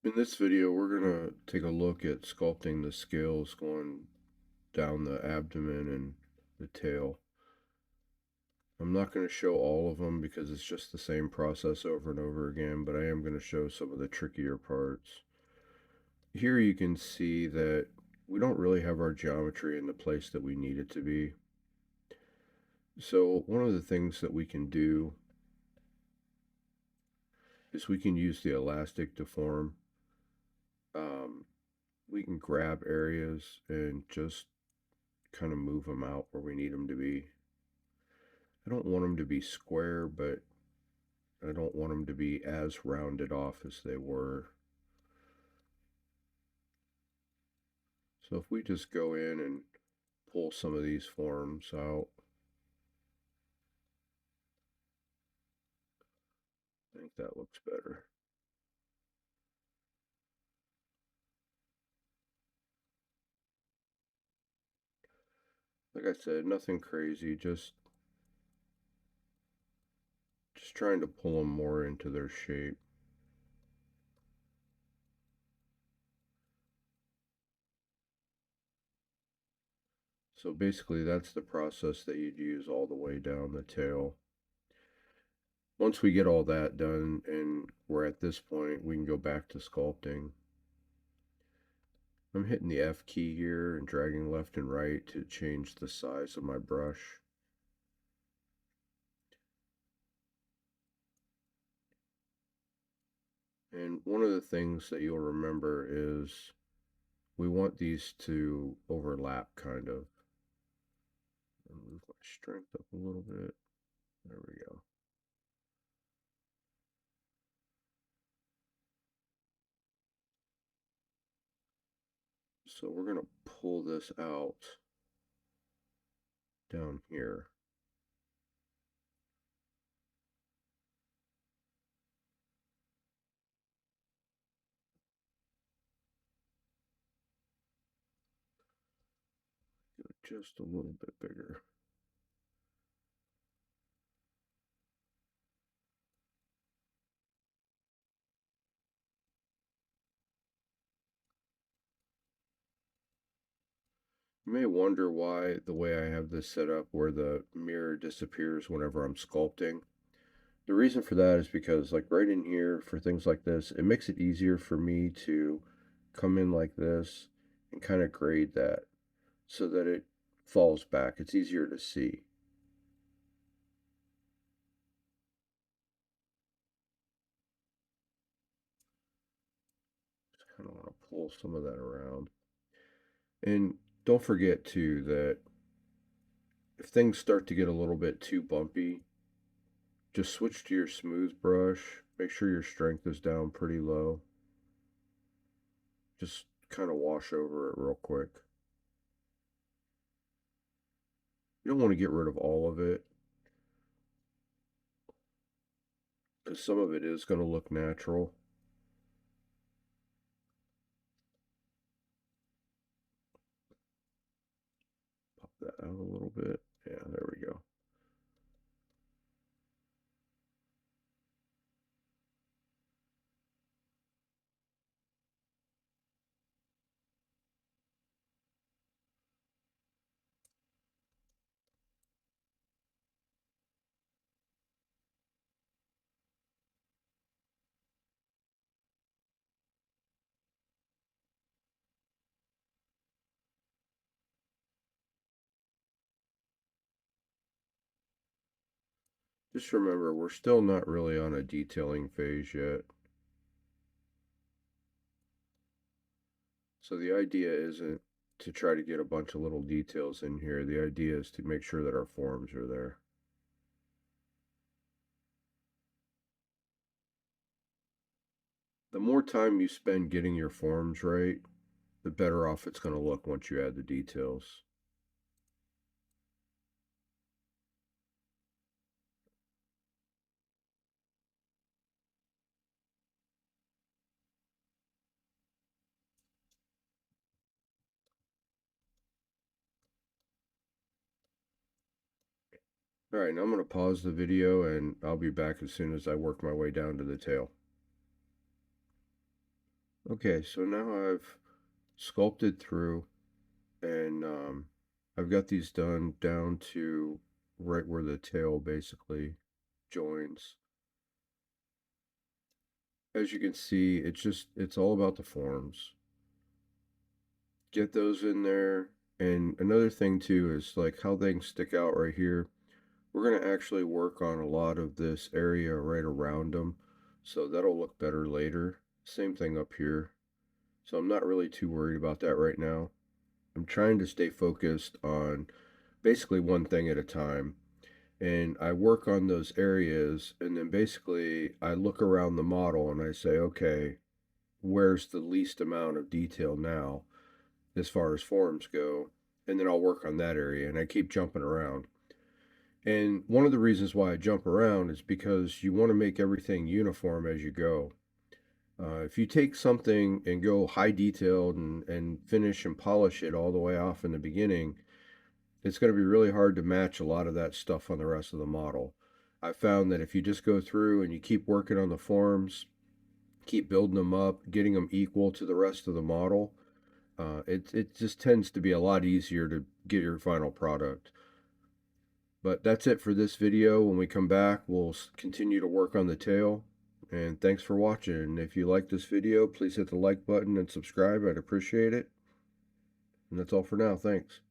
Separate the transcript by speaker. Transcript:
Speaker 1: In this video, we're going to take a look at sculpting the scales going down the abdomen and the tail. I'm not going to show all of them because it's just the same process over and over again, but I am going to show some of the trickier parts. Here you can see that we don't really have our geometry in the place that we need it to be. So one of the things that we can do is we can use the elastic to form. We can grab areas and just kind of move them out where we need them to be. I don't want them to be square, but I don't want them to be as rounded off as they were. So if we just go in and pull some of these forms out, I think that looks better. Like I said, nothing crazy, just trying to pull them more into their shape. So basically that's the process that you'd use all the way down the tail. Once we get all that done and we're at this point, we can go back to sculpting. I'm hitting the F key here and dragging left and right to change the size of my brush. And one of the things that you'll remember is we want these to overlap kind of. I'll move my strength up a little bit. There we go. So we're going to pull this out down here. Just a little bit bigger. You may wonder why the way I have this set up where the mirror disappears whenever I'm sculpting. The reason for that is because like right in here for things like this, it makes it easier for me to come in like this and kind of grade that so that it falls back. It's easier to see. Just kind of want to pull some of that around. And don't forget too that if things start to get a little bit too bumpy, just switch to your smooth brush. Make sure your strength is down pretty low. Just kind of wash over it real quick. You don't want to get rid of all of it because some of it is going to look natural. Pop that out a little bit. Yeah, there we go. Just remember, we're still not really on a detailing phase yet. So the idea isn't to try to get a bunch of little details in here. The idea is to make sure that our forms are there. The more time you spend getting your forms right, the better off it's going to look once you add the details. All right, now I'm going to pause the video and I'll be back as soon as I work my way down to the tail. Okay, so now I've sculpted through and I've got these done down to right where the tail basically joins. As you can see, it's all about the forms. Get those in there. And another thing too is like how things stick out right here. We're going to actually work on a lot of this area right around them. So that'll look better later. Same thing up here. So I'm not really too worried about that right now. I'm trying to stay focused on basically one thing at a time. And I work on those areas, and then basically I look around the model and I say, okay, where's the least amount of detail now as far as forms go? And then I'll work on that area, and I keep jumping around. And one of the reasons why I jump around is because you want to make everything uniform as you go. If you take something and go high detailed and finish and polish it all the way off in the beginning, it's going to be really hard to match a lot of that stuff on the rest of the model. I found that if you just go through and you keep working on the forms, keep building them up, getting them equal to the rest of the model, it just tends to be a lot easier to get your final product. But that's it for this video. When we come back, we'll continue to work on the tail. And thanks for watching. And if you like this video, please hit the like button and subscribe. I'd appreciate it. And that's all for now. Thanks.